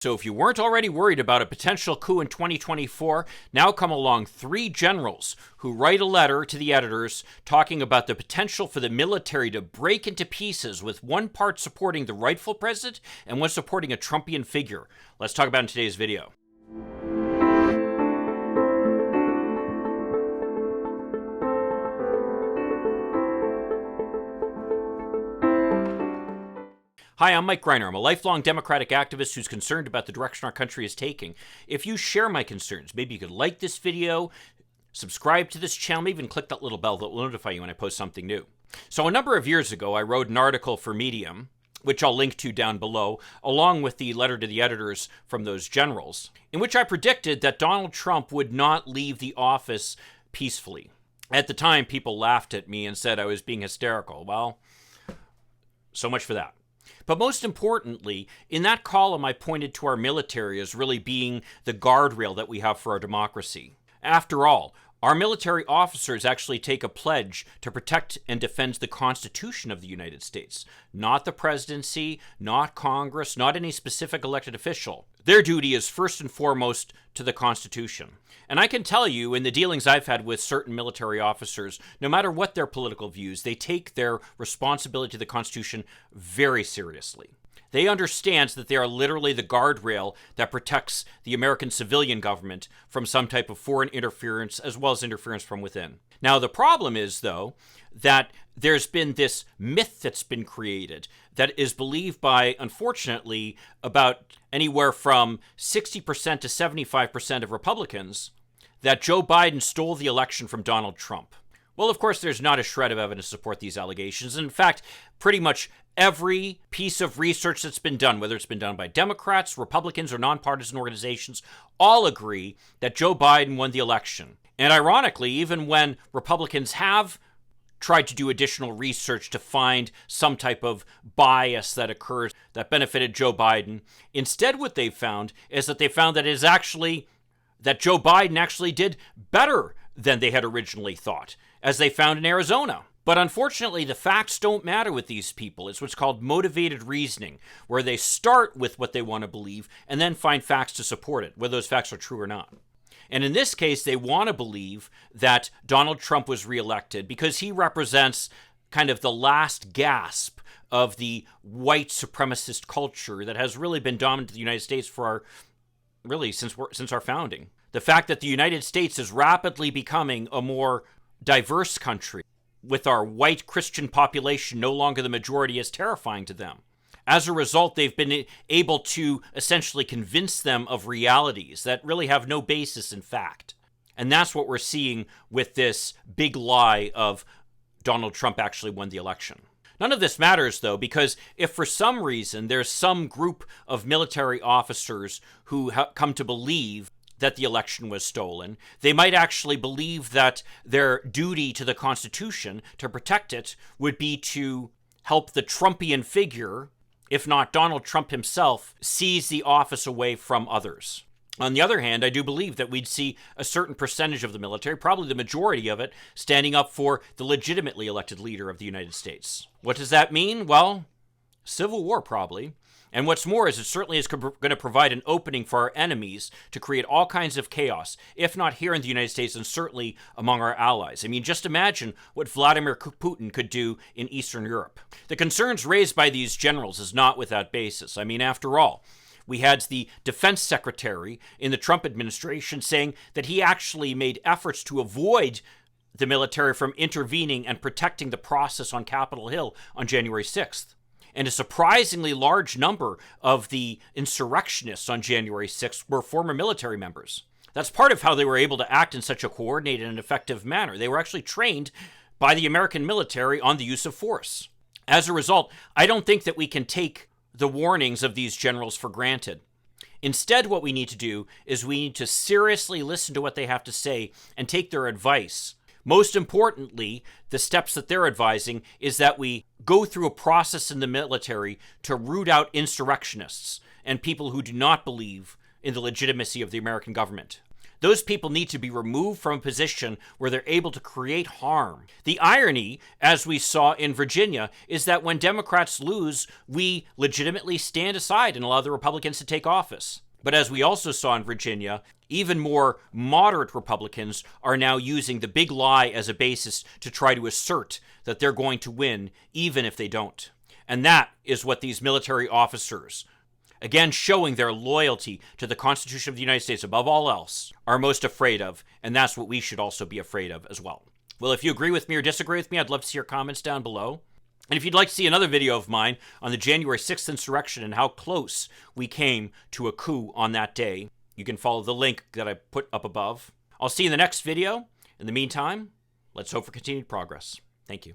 So if you weren't already worried about a potential coup in 2024, now come along 3 generals who write a letter to the editors talking about the potential for the military to break into pieces, with one part supporting the rightful president and one supporting a Trumpian figure. Let's talk about it in today's video. Hi, I'm Mike Greiner. I'm a lifelong Democratic activist who's concerned about the direction our country is taking. If you share my concerns, maybe you could like this video, subscribe to this channel, maybe even click that little bell that will notify you when I post something new. So a number of years ago, I wrote an article for Medium, which I'll link to down below, along with the letter to the editors from those generals, in which I predicted that Donald Trump would not leave the office peacefully. At the time, people laughed at me and said I was being hysterical. Well, so much for that. But most importantly, in that column, I pointed to our military as really being the guardrail that we have for our democracy. After all, our military officers actually take a pledge to protect and defend the Constitution of the United States, not the presidency, not Congress, not any specific elected official. Their duty is first and foremost to the Constitution. And I can tell you, in the dealings I've had with certain military officers, no matter what their political views, they take their responsibility to the Constitution very seriously. They understand that they are literally the guardrail that protects the American civilian government from some type of foreign interference, as well as interference from within. Now, the problem is, though, that there's been this myth that's been created that is believed by, unfortunately, about anywhere from 60% to 75% of Republicans, that Joe Biden stole the election from Donald Trump. Well, of course, there's not a shred of evidence to support these allegations. In fact, pretty much every piece of research that's been done, whether it's been done by Democrats, Republicans, or nonpartisan organizations, all agree that Joe Biden won the election. And ironically, even when Republicans have tried to do additional research to find some type of bias that occurs that benefited Joe Biden, instead what they've found is that they found that that Joe Biden actually did better than they had originally thought, as they found in Arizona. But unfortunately, the facts don't matter with these people. It's what's called motivated reasoning, where they start with what they want to believe and then find facts to support it, whether those facts are true or not. And in this case, they want to believe that Donald Trump was reelected because he represents kind of the last gasp of the white supremacist culture that has really been dominant in the United States since our founding. The fact that the United States is rapidly becoming a more diverse country, with our white Christian population no longer the majority, is terrifying to them. As a result, they've been able to essentially convince them of realities that really have no basis in fact. And that's what we're seeing with this big lie of Donald Trump actually won the election. None of this matters, though, because if for some reason there's some group of military officers who come to believe that the election was stolen, they might actually believe that their duty to the Constitution, to protect it, would be to help the Trumpian figure, if not Donald Trump himself, seize the office away from others. On the other hand, I do believe that we'd see a certain percentage of the military, probably the majority of it, standing up for the legitimately elected leader of the United States. What does that mean? Well, civil war, probably. And what's more is it certainly is going to provide an opening for our enemies to create all kinds of chaos, if not here in the United States, and certainly among our allies. I mean, just imagine what Vladimir Putin could do in Eastern Europe. The concerns raised by these generals is not without basis. I mean, after all, we had the defense secretary in the Trump administration saying that he actually made efforts to avoid the military from intervening and protecting the process on Capitol Hill on January 6th. And a surprisingly large number of the insurrectionists on January 6th were former military members. That's part of how they were able to act in such a coordinated and effective manner. They were actually trained by the American military on the use of force. As a result, I don't think that we can take the warnings of these generals for granted. Instead, what we need to do is we need to seriously listen to what they have to say and take their advice. Most importantly, the steps that they're advising is that we go through a process in the military to root out insurrectionists and people who do not believe in the legitimacy of the American government. Those people need to be removed from a position where they're able to create harm. The irony, as we saw in Virginia, is that when Democrats lose, we legitimately stand aside and allow the Republicans to take office. But as we also saw in Virginia, even more moderate Republicans are now using the big lie as a basis to try to assert that they're going to win, even if they don't. And that is what these military officers, again showing their loyalty to the Constitution of the United States above all else, are most afraid of, and that's what we should also be afraid of as well. Well, if you agree with me or disagree with me, I'd love to see your comments down below. And if you'd like to see another video of mine on the January 6th insurrection and how close we came to a coup on that day, you can follow the link that I put up above. I'll see you in the next video. In the meantime, let's hope for continued progress. Thank you.